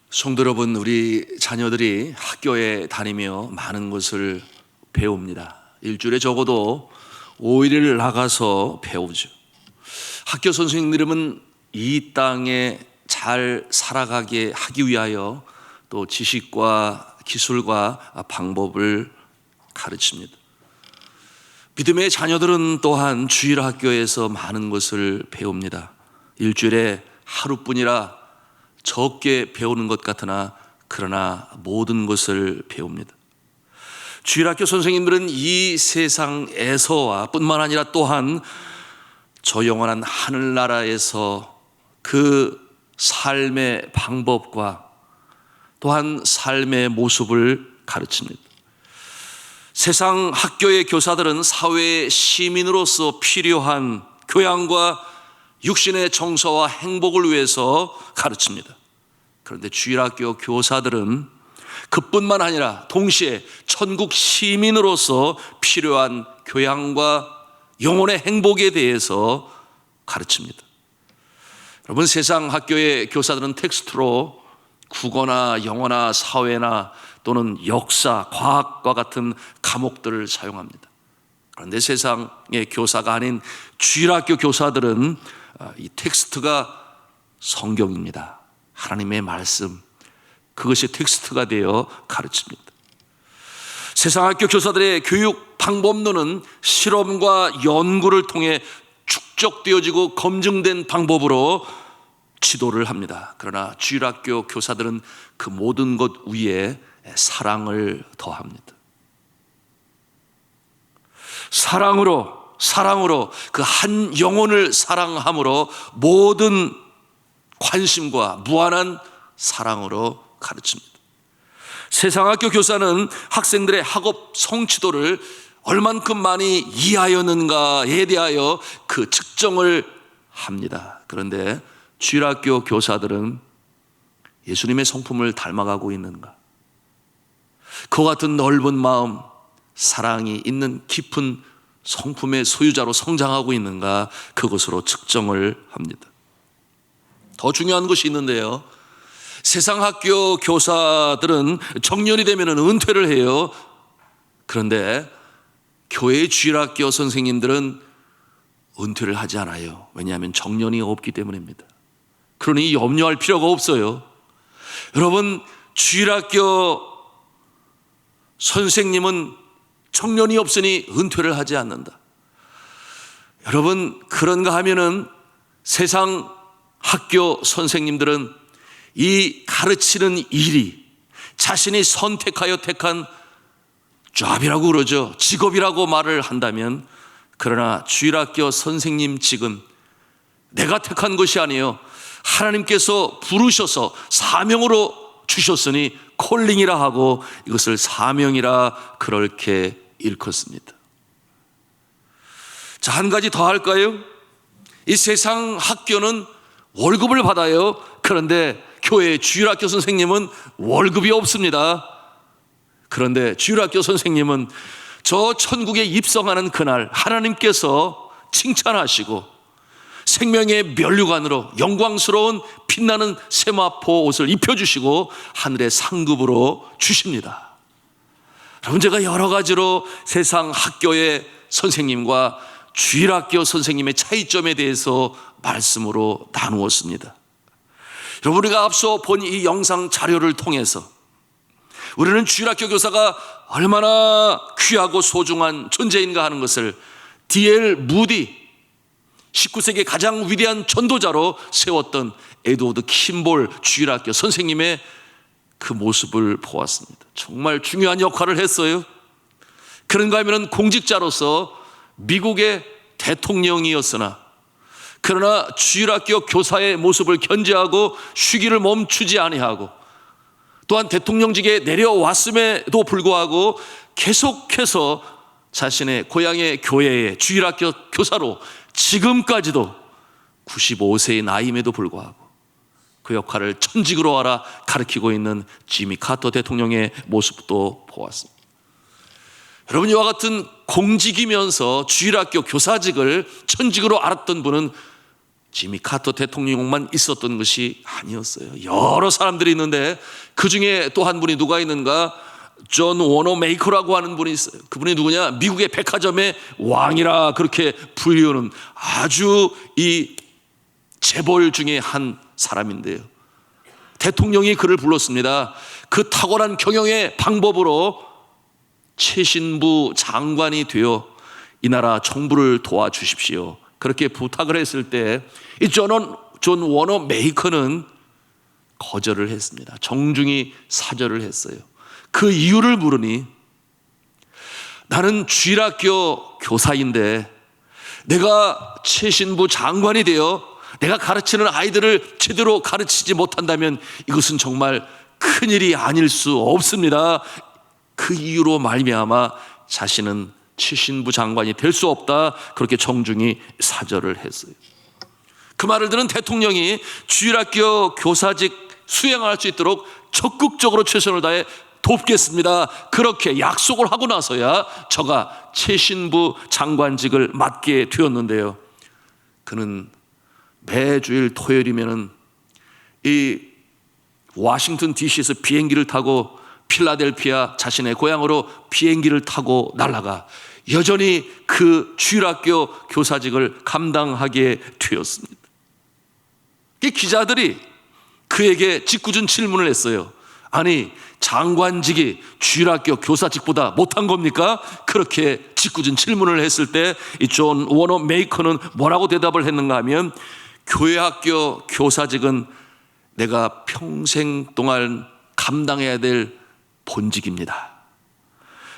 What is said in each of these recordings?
성도 여러분, 우리 자녀들이 학교에 다니며 많은 것을 배웁니다. 일주일에 적어도 5일을 나가서 배우죠. 학교 선생님들은 이 땅에 잘 살아가게 하기 위하여 또 지식과 기술과 방법을 가르칩니다. 믿음의 자녀들은 또한 주일 학교에서 많은 것을 배웁니다. 일주일에 하루뿐이라 적게 배우는 것 같으나 그러나 모든 것을 배웁니다. 주일학교 선생님들은 이 세상에서와 뿐만 아니라 또한 저 영원한 하늘나라에서 그 삶의 방법과 또한 삶의 모습을 가르칩니다. 세상 학교의 교사들은 사회의 시민으로서 필요한 교양과 육신의 정서와 행복을 위해서 가르칩니다. 그런데 주일학교 교사들은 그뿐만 아니라 동시에 천국 시민으로서 필요한 교양과 영혼의 행복에 대해서 가르칩니다. 여러분, 세상 학교의 교사들은 텍스트로 국어나 영어나 사회나 또는 역사, 과학과 같은 과목들을 사용합니다. 그런데 세상의 교사가 아닌 주일학교 교사들은 이 텍스트가 성경입니다. 하나님의 말씀, 그것이 텍스트가 되어 가르칩니다. 세상 학교 교사들의 교육 방법론은 실험과 연구를 통해 축적되어지고 검증된 방법으로 지도를 합니다. 그러나 주일학교 교사들은 그 모든 것 위에 사랑을 더합니다. 사랑으로 그 한 영혼을 사랑함으로 모든 관심과 무한한 사랑으로 가르칩니다. 세상 학교 교사는 학생들의 학업 성취도를 얼만큼 많이 이해하였는가에 대하여 그 측정을 합니다. 그런데 주일학교 교사들은 예수님의 성품을 닮아가고 있는가, 그와 같은 넓은 마음, 사랑이 있는 깊은 성품의 소유자로 성장하고 있는가, 그것으로 측정을 합니다. 더 중요한 것이 있는데요, 세상 학교 교사들은 정년이 되면 은퇴를 해요. 그런데 교회 주일학교 선생님들은 은퇴를 하지 않아요. 왜냐하면 정년이 없기 때문입니다. 그러니 염려할 필요가 없어요. 여러분, 주일학교 선생님은 정년이 없으니 은퇴를 하지 않는다. 여러분, 그런가 하면은 세상 학교 선생님들은 이 가르치는 일이 자신이 선택하여 택한 잡이라고 그러죠. 직업이라고 말을 한다면, 그러나 주일학교 선생님직은 내가 택한 것이 아니에요. 하나님께서 부르셔서 사명으로 주셨으니 콜링이라 하고 이것을 사명이라 그렇게 일컫습니다. 자, 한 가지 더 할까요? 이 세상 학교는 월급을 받아요. 그런데 교회 주일학교 선생님은 월급이 없습니다. 그런데 주일학교 선생님은 저 천국에 입성하는 그날 하나님께서 칭찬하시고 생명의 면류관으로 영광스러운 빛나는 세마포 옷을 입혀주시고 하늘의 상급으로 주십니다. 여러분, 제가 여러 가지로 세상 학교의 선생님과 주일학교 선생님의 차이점에 대해서 말씀으로 나누었습니다. 여러분, 우리가 앞서 본 이 영상 자료를 통해서 우리는 주일학교 교사가 얼마나 귀하고 소중한 존재인가 하는 것을 D.L. 무디, 19세기 가장 위대한 전도자로 세웠던 에드워드 킴볼 주일학교 선생님의 그 모습을 보았습니다. 정말 중요한 역할을 했어요. 그런가 하면 공직자로서 미국의 대통령이었으나 그러나 주일학교 교사의 모습을 견제하고 쉬기를 멈추지 아니하고 또한 대통령직에 내려왔음에도 불구하고 계속해서 자신의 고향의 교회의 주일학교 교사로 지금까지도 95세의 나이임에도 불구하고 그 역할을 천직으로 알아 가르치고 있는 지미 카터 대통령의 모습도 보았습니다. 여러분, 이와 같은 공직이면서 주일학교 교사직을 천직으로 알았던 분은 지미 카터 대통령만 있었던 것이 아니었어요. 여러 사람들이 있는데 그 중에 또 한 분이 누가 있는가? 존 워너 메이커라고 하는 분이 있어요. 그분이 누구냐? 미국의 백화점의 왕이라 그렇게 불리우는 아주 이 재벌 중에 한 사람인데요, 대통령이 그를 불렀습니다. 그 탁월한 경영의 방법으로 최신부 장관이 되어 이 나라 정부를 도와주십시오, 그렇게 부탁을 했을 때 이 존 워너 메이커는 거절을 했습니다. 정중히 사절을 했어요. 그 이유를 물으니, 나는 주일학교 교사인데 내가 최신부 장관이 되어 내가 가르치는 아이들을 제대로 가르치지 못한다면 이것은 정말 큰일이 아닐 수 없습니다. 그 이유로 말미암아 자신은 최신부 장관이 될 수 없다, 그렇게 정중히 사절을 했어요. 그 말을 들은 대통령이 주일학교 교사직 수행할 수 있도록 적극적으로 최선을 다해 돕겠습니다, 그렇게 약속을 하고 나서야 저가 최신부 장관직을 맡게 되었는데요, 그는 매주일 토요일이면은 이 워싱턴 DC에서 비행기를 타고 필라델피아 자신의 고향으로 비행기를 타고 날아가 여전히 그 주일학교 교사직을 감당하게 되었습니다. 기자들이 그에게 짓궂은 질문을 했어요. 아니, 장관직이 주일학교 교사직보다 못한 겁니까? 그렇게 짓궂은 질문을 했을 때 이 존 워너 메이커는 뭐라고 대답을 했는가 하면, 교회학교 교사직은 내가 평생 동안 감당해야 될 본직입니다,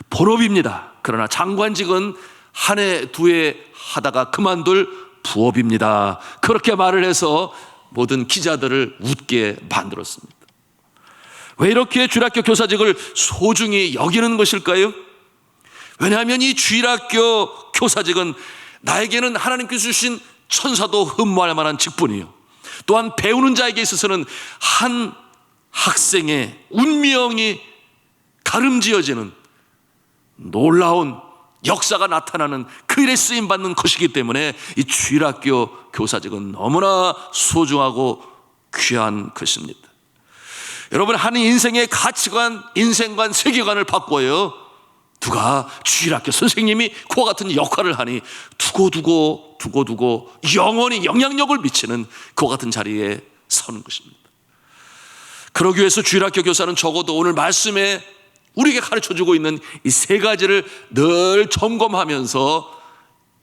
본업입니다. 그러나 장관직은 한 해 두 해 하다가 그만둘 부업입니다, 그렇게 말을 해서 모든 기자들을 웃게 만들었습니다. 왜 이렇게 주일학교 교사직을 소중히 여기는 것일까요? 왜냐하면 이 주일학교 교사직은 나에게는 하나님께서 주신 천사도 흠모할 만한 직분이요, 또한 배우는 자에게 있어서는 한 학생의 운명이 가름지어지는 놀라운 역사가 나타나는 그 일에 쓰임받는 것이기 때문에 이 주일학교 교사직은 너무나 소중하고 귀한 것입니다. 여러분, 한 인생의 가치관, 인생관, 세계관을 바꿔요, 누가 주일학교 선생님이 그와 같은 역할을 하니 두고두고 영원히 영향력을 미치는 그와 같은 자리에 서는 것입니다. 그러기 위해서 주일학교 교사는 적어도 오늘 말씀에 우리에게 가르쳐주고 있는 이 세 가지를 늘 점검하면서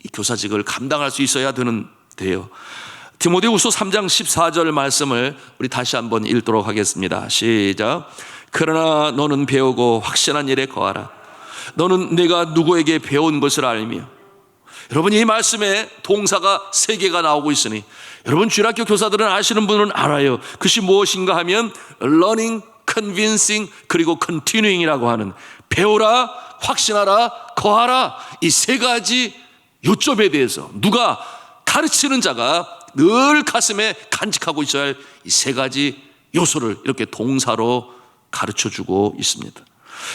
이 교사직을 감당할 수 있어야 되는데요, 디모데후서 3장 14절 말씀을 우리 다시 한번 읽도록 하겠습니다. 시작. 그러나 너는 배우고 확신한 일에 거하라. 너는 내가 누구에게 배운 것을 알며. 여러분, 이 말씀에 동사가 3개가 나오고 있으니 여러분, 주일학교 교사들은 아시는 분은 알아요. 그것이 무엇인가 하면 learning, convincing, 그리고 continuing이라고 하는, 배우라, 확신하라, 거하라, 이 3가지 요점에 대해서 누가 가르치는 자가 늘 가슴에 간직하고 있어야 할 이 3가지 요소를 이렇게 동사로 가르쳐주고 있습니다.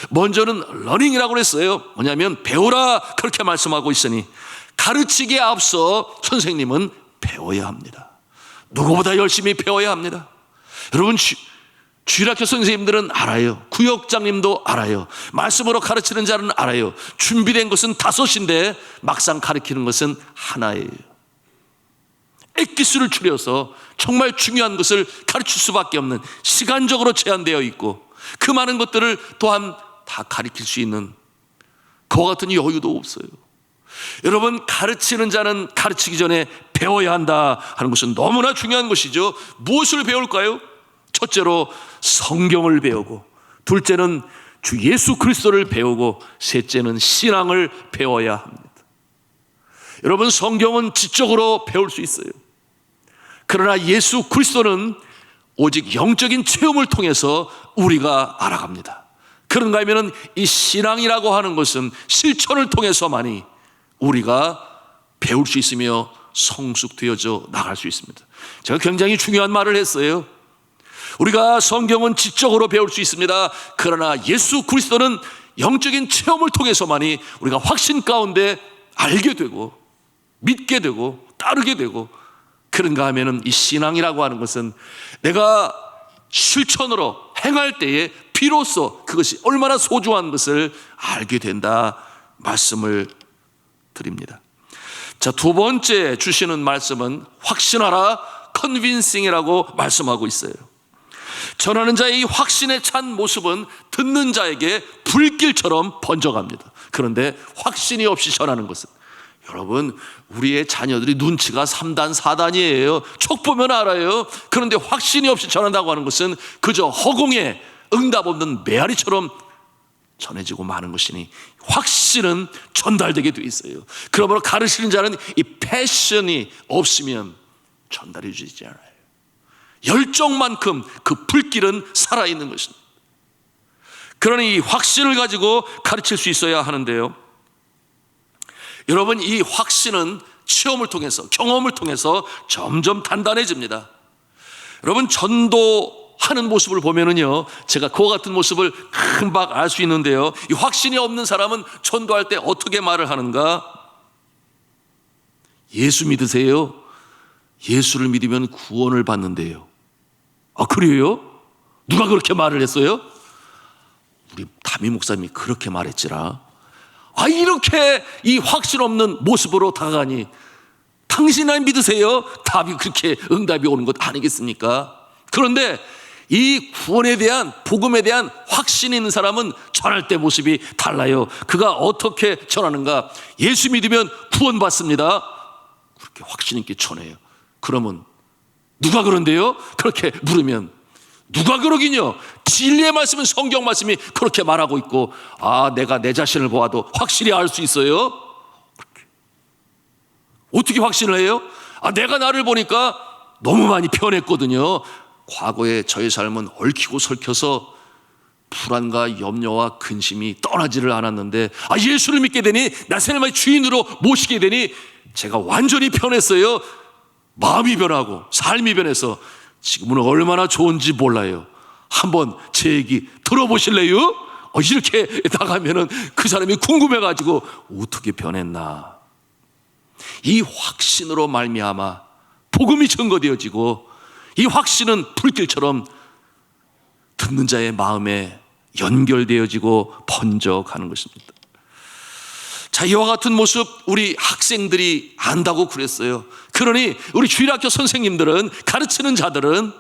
먼저는 learning이라고 했어요. 뭐냐면 배우라, 그렇게 말씀하고 있으니 가르치기에 앞서 선생님은 배워야 합니다. 누구보다 열심히 배워야 합니다. 여러분, 주일학교 선생님들은 알아요. 구역장님도 알아요. 말씀으로 가르치는 자는 알아요. 준비된 것은 5인데 막상 가르치는 것은 하나예요. 액기스를 추려서 정말 중요한 것을 가르칠 수밖에 없는, 시간적으로 제한되어 있고 그 많은 것들을 또한 다 가르칠 수 있는 그와 같은 여유도 없어요. 여러분, 가르치는 자는 가르치기 전에 배워야 한다 하는 것은 너무나 중요한 것이죠. 무엇을 배울까요? 첫째로 성경을 배우고, 둘째는 주 예수 그리스도를 배우고, 셋째는 신앙을 배워야 합니다. 여러분, 성경은 지적으로 배울 수 있어요. 그러나 예수 그리스도는 오직 영적인 체험을 통해서 우리가 알아갑니다. 그런가 하면 이 신앙이라고 하는 것은 실천을 통해서만이 우리가 배울 수 있으며 성숙되어져 나갈 수 있습니다. 제가 굉장히 중요한 말을 했어요. 우리가 성경은 지적으로 배울 수 있습니다. 그러나 예수 그리스도는 영적인 체험을 통해서만이 우리가 확신 가운데 알게 되고 믿게 되고 따르게 되고, 그런가 하면은 이 신앙이라고 하는 것은 내가 실천으로 행할 때에 비로소 그것이 얼마나 소중한 것을 알게 된다 말씀을 드립니다. 자, 두 번째 주시는 말씀은 확신하라, 컨빈싱이라고 말씀하고 있어요. 전하는 자의 이 확신에 찬 모습은 듣는 자에게 불길처럼 번져갑니다. 그런데 확신이 없이 전하는 것은, 여러분, 우리의 자녀들이 눈치가 3단 4단이에요 촉 보면 알아요. 그런데 확신이 없이 전한다고 하는 것은 그저 허공에 응답 없는 메아리처럼 전해지고 마는 것이니, 확신은 전달되게 돼 있어요. 그러므로 가르치는 자는 이 패션이 없으면 전달해 주지 않아요. 열정만큼 그 불길은 살아있는 것입니다. 그러니 이 확신을 가지고 가르칠 수 있어야 하는데요, 여러분, 이 확신은 체험을 통해서, 경험을 통해서 점점 단단해집니다. 여러분, 전도하는 모습을 보면은요, 제가 그와 같은 모습을 금방 알 수 있는데요, 이 확신이 없는 사람은 전도할 때 어떻게 말을 하는가? 예수 믿으세요? 예수를 믿으면 구원을 받는데요. 아, 그래요? 누가 그렇게 말을 했어요? 우리 담임 목사님이 그렇게 말했지라. 아, 이렇게 이 확신 없는 모습으로 다가가니 당신은 믿으세요? 답이 그렇게 응답이 오는 것 아니겠습니까? 그런데 이 구원에 대한, 복음에 대한 확신이 있는 사람은 전할 때 모습이 달라요. 그가 어떻게 전하는가? 예수 믿으면 구원받습니다. 그렇게 확신 있게 전해요. 그러면 누가 그런데요? 그렇게 물으면 누가 그러긴요? 진리의 말씀은, 성경 말씀이 그렇게 말하고 있고, 아, 내가 내 자신을 보아도 확실히 알 수 있어요? 그렇게. 어떻게 확신을 해요? 아, 내가 나를 보니까 너무 많이 변했거든요. 과거에 저의 삶은 얽히고 설켜서 불안과 염려와 근심이 떠나지를 않았는데, 아, 예수를 믿게 되니, 나 삶의 주인으로 모시게 되니 제가 완전히 변했어요. 마음이 변하고 삶이 변해서 지금은 얼마나 좋은지 몰라요. 한번 제 얘기 들어보실래요? 이렇게 나가면은 그 사람이 궁금해가지고 어떻게 변했나. 이 확신으로 말미암아 복음이 증거되어지고, 이 확신은 불길처럼 듣는 자의 마음에 연결되어지고 번져가는 것입니다. 자, 이와 같은 모습 우리 학생들이 안다고 그랬어요. 그러니 우리 주일학교 선생님들은, 가르치는 자들은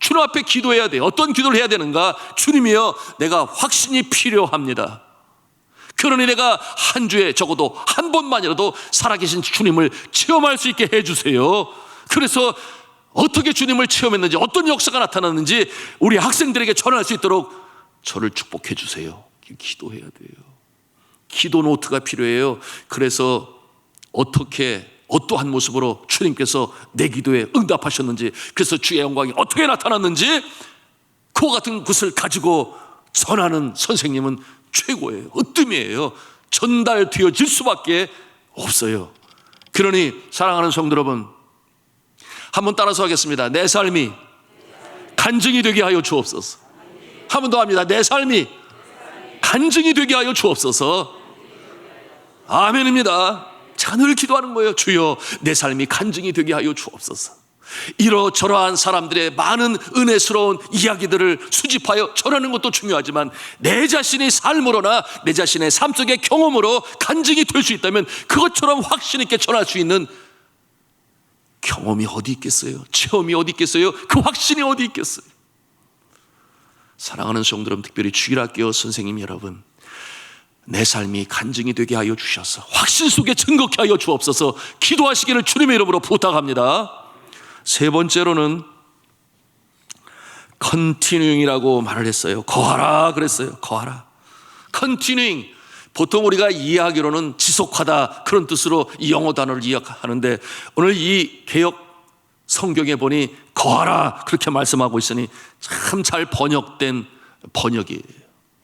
주님 앞에 기도해야 돼요. 어떤 기도를 해야 되는가? 주님이여, 내가 확신이 필요합니다. 그러니 내가 한 주에 적어도 한 번만이라도 살아계신 주님을 체험할 수 있게 해주세요. 그래서 어떻게 주님을 체험했는지, 어떤 역사가 나타났는지 우리 학생들에게 전할 수 있도록 저를 축복해 주세요. 기도해야 돼요. 기도 노트가 필요해요. 그래서 어떻게, 어떠한 모습으로 주님께서 내 기도에 응답하셨는지, 그래서 주의 영광이 어떻게 나타났는지, 그와 같은 것을 가지고 전하는 선생님은 최고예요. 으뜸이에요. 전달되어질 수밖에 없어요. 그러니 사랑하는 성도 여러분, 한번 따라서 하겠습니다. 내 삶이 간증이 되게 하여 주옵소서. 한 번 더 합니다. 내 삶이 간증이 되게 하여 주옵소서. 아멘입니다. 제가 늘 기도하는 거예요. 주여, 내 삶이 간증이 되게 하여 주옵소서. 이러저러한 사람들의 많은 은혜스러운 이야기들을 수집하여 전하는 것도 중요하지만, 내 자신의 삶으로나 내 자신의 삶 속의 경험으로 간증이 될 수 있다면 그것처럼 확신 있게 전할 수 있는 경험이 어디 있겠어요? 체험이 어디 있겠어요? 그 확신이 어디 있겠어요? 사랑하는 성도 여러분, 특별히 주일학교 선생님 여러분, 내 삶이 간증이 되게 하여 주셔서 확신 속에 증거케 하여 주옵소서. 기도하시기를 주님의 이름으로 부탁합니다. 세 번째로는 컨티뉴잉이라고 말을 했어요. 거하라 그랬어요. 거하라. 컨티뉴잉, 보통 우리가 이해하기로는 지속하다, 그런 뜻으로 이 영어 단어를 이해하는데, 오늘 이 개역 성경에 보니 거하라 그렇게 말씀하고 있으니 참 잘 번역된 번역이에요.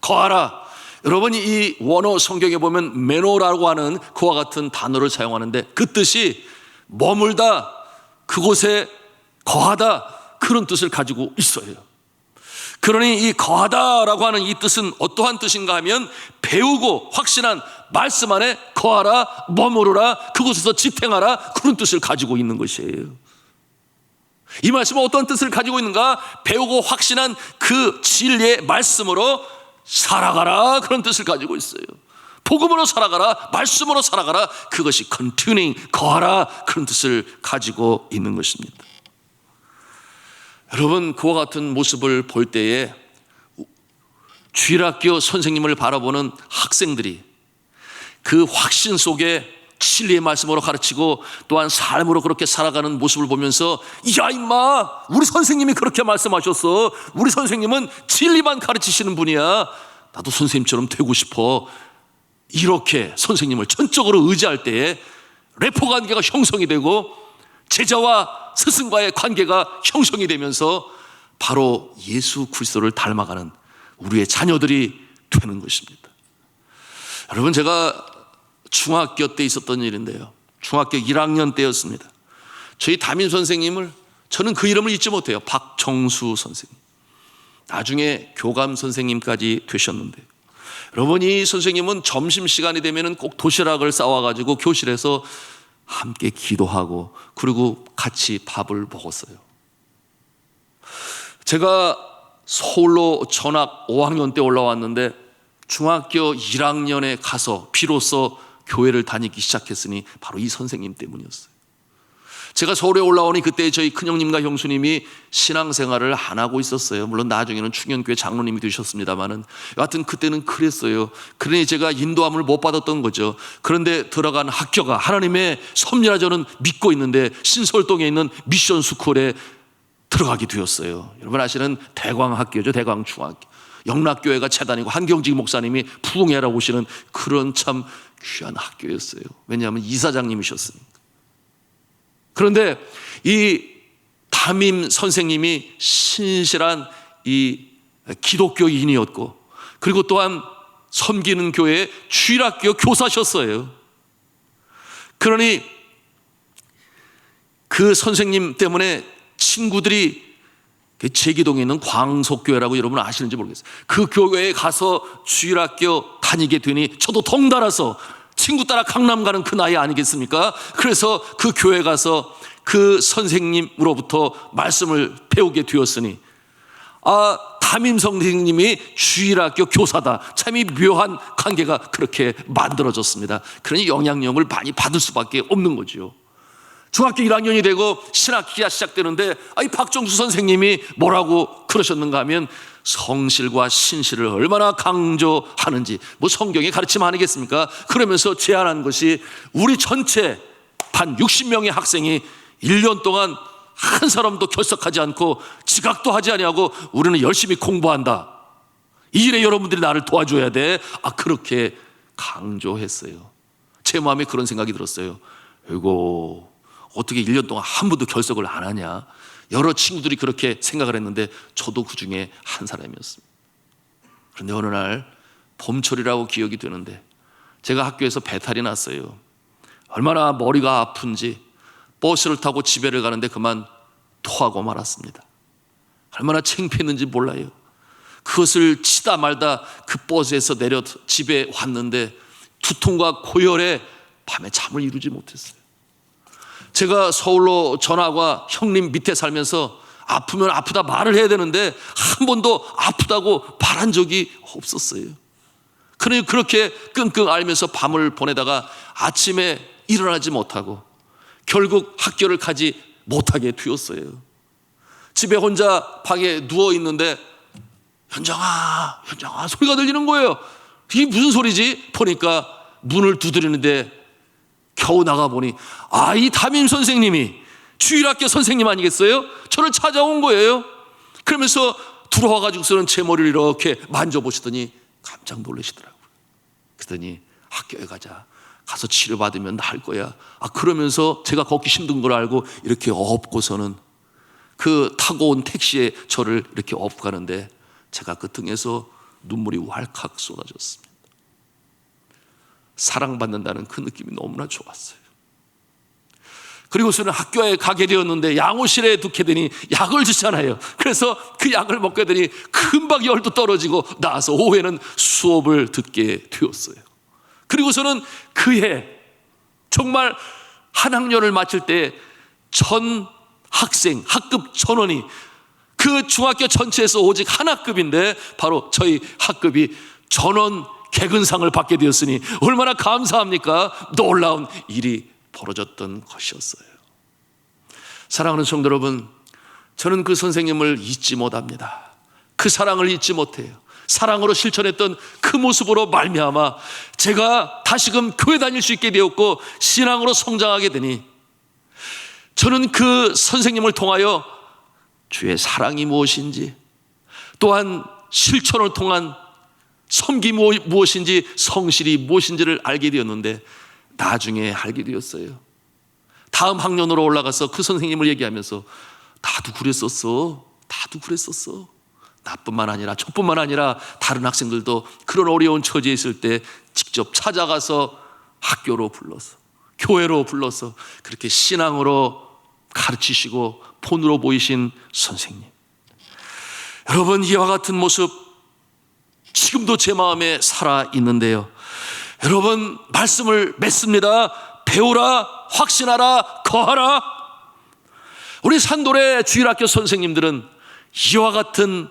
거하라. 여러분이 이 원어 성경에 보면 메노라고 하는 그와 같은 단어를 사용하는데, 그 뜻이 머물다, 그곳에 거하다, 그런 뜻을 가지고 있어요. 그러니 이 거하다라고 하는 이 뜻은 어떠한 뜻인가 하면 배우고 확신한 말씀 안에 거하라, 머무르라, 그곳에서 지탱하라, 그런 뜻을 가지고 있는 것이에요. 이 말씀은 어떤 뜻을 가지고 있는가? 배우고 확신한 그 진리의 말씀으로 살아가라, 그런 뜻을 가지고 있어요. 복음으로 살아가라, 말씀으로 살아가라, 그것이 continuing, 거하라, 그런 뜻을 가지고 있는 것입니다. 여러분, 그와 같은 모습을 볼 때에 주일학교 선생님을 바라보는 학생들이 그 확신 속에 진리의 말씀으로 가르치고 또한 삶으로 그렇게 살아가는 모습을 보면서, 야 임마, 우리 선생님이 그렇게 말씀하셨어, 우리 선생님은 진리만 가르치시는 분이야, 나도 선생님처럼 되고 싶어, 이렇게 선생님을 전적으로 의지할 때에 래퍼 관계가 형성이 되고 제자와 스승과의 관계가 형성이 되면서 바로 예수 그리스도를 닮아가는 우리의 자녀들이 되는 것입니다. 여러분, 제가 중학교 때 있었던 일인데요, 중학교 1학년 때였습니다. 저희 담임 선생님을, 저는 그 이름을 잊지 못해요. 박정수 선생님. 나중에 교감 선생님까지 되셨는데, 여러분, 이 선생님은 점심시간이 되면 꼭 도시락을 싸와가지고 교실에서 함께 기도하고 그리고 같이 밥을 먹었어요. 제가 서울로 전학 5학년 때 올라왔는데 중학교 1학년에 가서 비로소 교회를 다니기 시작했으니 바로 이 선생님 때문이었어요. 제가 서울에 올라오니 그때 저희 큰형님과 형수님이 신앙생활을 안 하고 있었어요. 물론 나중에는 충현교회 장로님이 되셨습니다마는, 여하튼 그때는 그랬어요. 그러니 제가 인도함을 못 받았던 거죠. 그런데 들어간 학교가 하나님의 섭리라 저는 믿고 있는데 신설동에 있는 미션 스쿨에 들어가게 되었어요. 여러분 아시는 대광학교죠. 대광중학교. 영락교회가 재단이고 한경직 목사님이 부흥회하러 오시는 그런 참 귀한 학교였어요. 왜냐하면 이사장님이셨으니까. 그런데 이 담임 선생님이 신실한 이 기독교인이었고, 그리고 또한 섬기는 교회의 주일학교 교사셨어요. 그러니 그 선생님 때문에 친구들이 제기동에 있는 광석교회라고 여러분 아시는지 모르겠어요. 그 교회에 가서 주일학교 다니게 되니 저도 덩달아서 친구 따라 강남 가는 그 나이 아니겠습니까? 그래서 그 교회 가서 그 선생님으로부터 말씀을 배우게 되었으니, 담임 선생님이 주일학교 교사다, 참 이 묘한 관계가 그렇게 만들어졌습니다. 그러니 영향력을 많이 받을 수밖에 없는 거죠. 중학교 1학년이 되고 신학기가 시작되는데 이 박정수 선생님이 뭐라고 그러셨는가 하면 성실과 신실을 얼마나 강조하는지, 뭐 성경의 가르침 아니겠습니까? 그러면서 제안한 것이 우리 전체 반 60명의 학생이 1년 동안 한 사람도 결석하지 않고 지각도 하지 아니하고 우리는 열심히 공부한다, 이 일에 여러분들이 나를 도와줘야 돼. 그렇게 강조했어요. 제 마음에 그런 생각이 들었어요. 이거 어떻게 1년 동안 한 번도 결석을 안 하냐. 여러 친구들이 그렇게 생각을 했는데 저도 그 중에 한 사람이었습니다. 그런데 어느 날 봄철이라고 기억이 되는데 제가 학교에서 배탈이 났어요. 얼마나 머리가 아픈지 버스를 타고 집에를 가는데 그만 토하고 말았습니다. 얼마나 창피했는지 몰라요. 그것을 치다 말다 그 버스에서 내려 집에 왔는데 두통과 고열에 밤에 잠을 이루지 못했어요. 제가 서울로 전학와 형님 밑에 살면서 아프면 아프다 말을 해야 되는데 한 번도 아프다고 말한 적이 없었어요. 그러니 그렇게 끙끙 앓으면서 밤을 보내다가 아침에 일어나지 못하고 결국 학교를 가지 못하게 되었어요. 집에 혼자 방에 누워 있는데 현정아, 현정아 소리가 들리는 거예요. 이게 무슨 소리지? 보니까 문을 두드리는데 겨우 나가보니 이 담임 선생님이 주일학교 선생님 아니겠어요? 저를 찾아온 거예요. 그러면서 들어와가지고서는 제 머리를 이렇게 만져보시더니 깜짝 놀라시더라고요. 그러더니 학교에 가서 치료받으면 나을 거야. 그러면서 제가 걷기 힘든 걸 알고 이렇게 업고서는 그 타고 온 택시에 저를 이렇게 업고 가는데 제가 그 등에서 눈물이 왈칵 쏟아졌습니다. 사랑받는다는 그 느낌이 너무나 좋았어요. 그리고서는 학교에 가게 되었는데 양호실에 두게 되니 약을 주잖아요. 그래서 그 약을 먹게 되니 금방 열도 떨어지고 나와서 오후에는 수업을 듣게 되었어요. 그리고서는 그해 정말 한 학년을 마칠 때 전 학생, 학급 전원이 그 중학교 전체에서 오직 한 학급인데 바로 저희 학급이 전원 개근상을 받게 되었으니 얼마나 감사합니까? 놀라운 일이 벌어졌던 것이었어요. 사랑하는 성도 여러분, 저는 그 선생님을 잊지 못합니다. 그 사랑을 잊지 못해요. 사랑으로 실천했던 그 모습으로 말미암아 제가 다시금 교회 다닐 수 있게 되었고 신앙으로 성장하게 되니 저는 그 선생님을 통하여 주의 사랑이 무엇인지, 또한 실천을 통한 섬김이 무엇인지, 성실이 무엇인지를 알게 되었는데 나중에 알게 되었어요. 다음 학년으로 올라가서 그 선생님을 얘기하면서 나도 그랬었어. 나뿐만 아니라 저뿐만 아니라 다른 학생들도 그런 어려운 처지에 있을 때 직접 찾아가서 학교로 불러서, 교회로 불러서 그렇게 신앙으로 가르치시고 본으로 보이신 선생님. 여러분, 이와 같은 모습 지금도 제 마음에 살아 있는데요. 여러분, 말씀을 맺습니다. 배우라, 확신하라, 거하라. 우리 산돌의 주일학교 선생님들은 이와 같은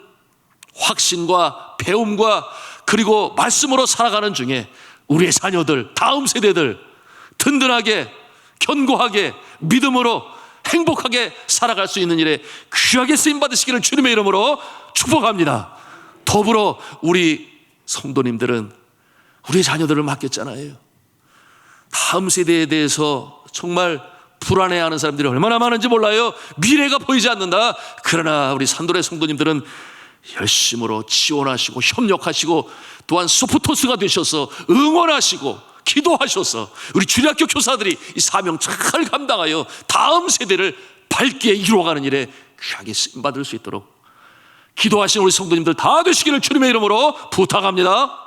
확신과 배움과 그리고 말씀으로 살아가는 중에 우리의 자녀들, 다음 세대들 든든하게, 견고하게, 믿음으로 행복하게 살아갈 수 있는 일에 귀하게 쓰임받으시기를 주님의 이름으로 축복합니다. 더불어 우리 성도님들은 우리의 자녀들을 맡겼잖아요. 다음 세대에 대해서 정말 불안해하는 사람들이 얼마나 많은지 몰라요. 미래가 보이지 않는다. 그러나 우리 산돌의 성도님들은 열심으로 지원하시고 협력하시고 또한 소프토스가 되셔서 응원하시고 기도하셔서 우리 주일학교 교사들이 이 사명 잘 감당하여 다음 세대를 밝게 이루어가는 일에 귀하게 쓰임받을 수 있도록 기도하시는 우리 성도님들 다 되시기를 주님의 이름으로 부탁합니다.